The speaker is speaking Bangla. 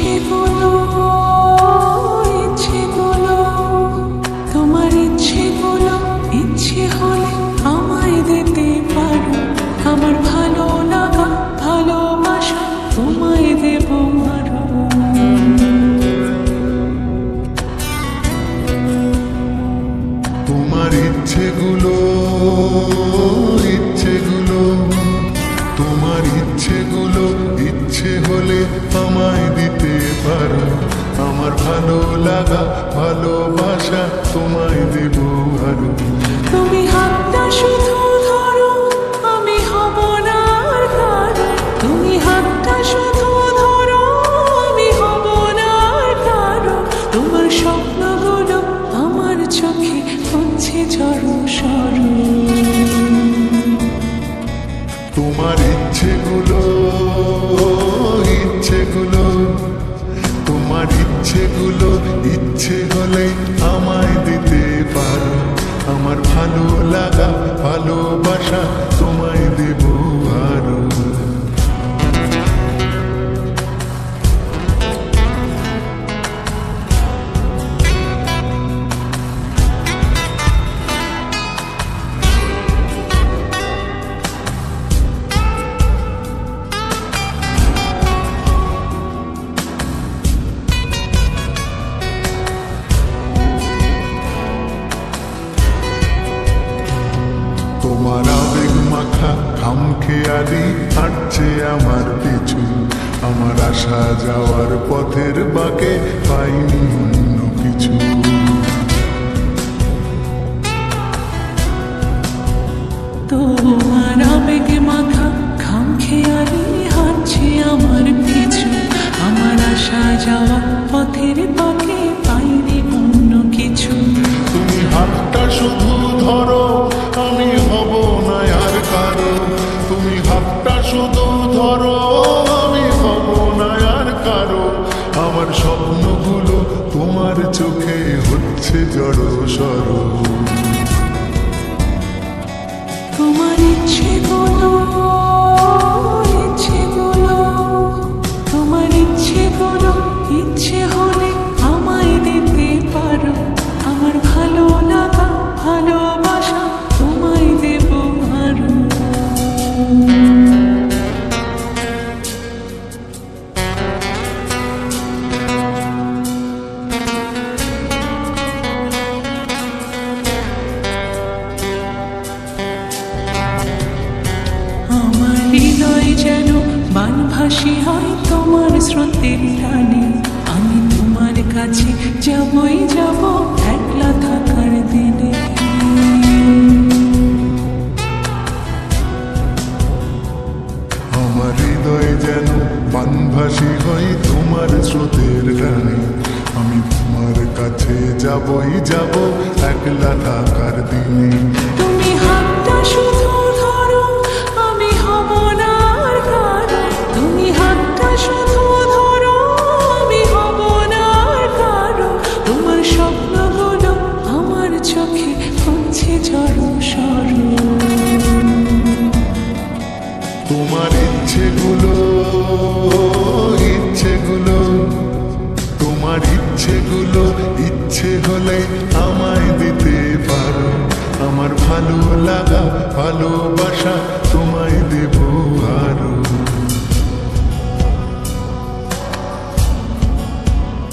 ইচ্ছেগুলো ইচ্ছেগুলো তোমার ইচ্ছেগুলো ইচ্ছে হলে আমায় দিতে পারো। আমার ভালো লাগা ভালোবাসা তোমায় দেব আরো। তোমার ইচ্ছেগুলো ইচ্ছেগুলো তোমার ইচ্ছেগুলো ইচ্ছে হলে আমায় দিতে পারো। আমার ভালো লাগা ভালোবাসা তোমায় দেব আরো। তুমি হাতটা শুধু ধরো, আমি হব না আর কারো। তুমি হাতটা শুধু ধরো, আমি হব না আর কারো। তোমার স্বপ্নগুলো আমার চোখে হচ্ছে ঝড়ো সরো। তোমার ইচ্ছেগুলো ইচ্ছেগুলো তোমার ইচ্ছেগুলো ইচ্ছে হলে আমায় দিতে পারো। আমার ভালো লাগা ভালোবাসা তোমায় দেব আরো। তোমার আবেগ মাখা খামখেয়ালি হাঁটছে আমার পিছু। আমার আসা যাওয়ার পথের বাঁকে পাইনি অন্য কিছু। তোমার আবেগ মাখা খামখেয়ালি হাঁটছে আমার পিছু। আমার আসা যাওয়া পথের বাঁকে পাইনি অন্য কিছু। তুমি হাতটা শুধু ধরো, আমি হব না আর কারো। তুমি হাতটা শুধু ধরো, আমি হব না আর কারো। আমার স্বপ্নগুলো তোমার চোখে হচ্ছে জড়ো সরো। তোমার ইচ্ছেগুলো ইচ্ছেগুলো তোমার ইচ্ছেগুলো ইচ্ছে হলে আমায় দিতে পারো। আমার ভালো লাগা ভালোবাসা তোমায় দেব আরো। আমার হৃদয় যেন বানভাসী হয় তোমার স্রোতের টানে। আমি তোমার কাছে যাবই যাব একলা থাকার দিনে। আমার হৃদয় যেন বানভাসী হয় তোমার স্রোতের টানে। আমি তোমার কাছে যাবই যাব একলা থাকার দিনে। তুমি হাতটা শুধু ধরো, আমি হব না আর কারো। তুমি হাতটা শুধু ধরো, আমি হব না আর কারো। তোমার স্বপ্নগুলো আমার চোখে হচ্ছে ঝড়ো সরো। তোমার ইচ্ছেগুলো ইচ্ছেগুলো তোমার ইচ্ছেগুলো ইচ্ছে হলে আমায় দিতে পারো। আমার ভালো লাগা ভালোবাসা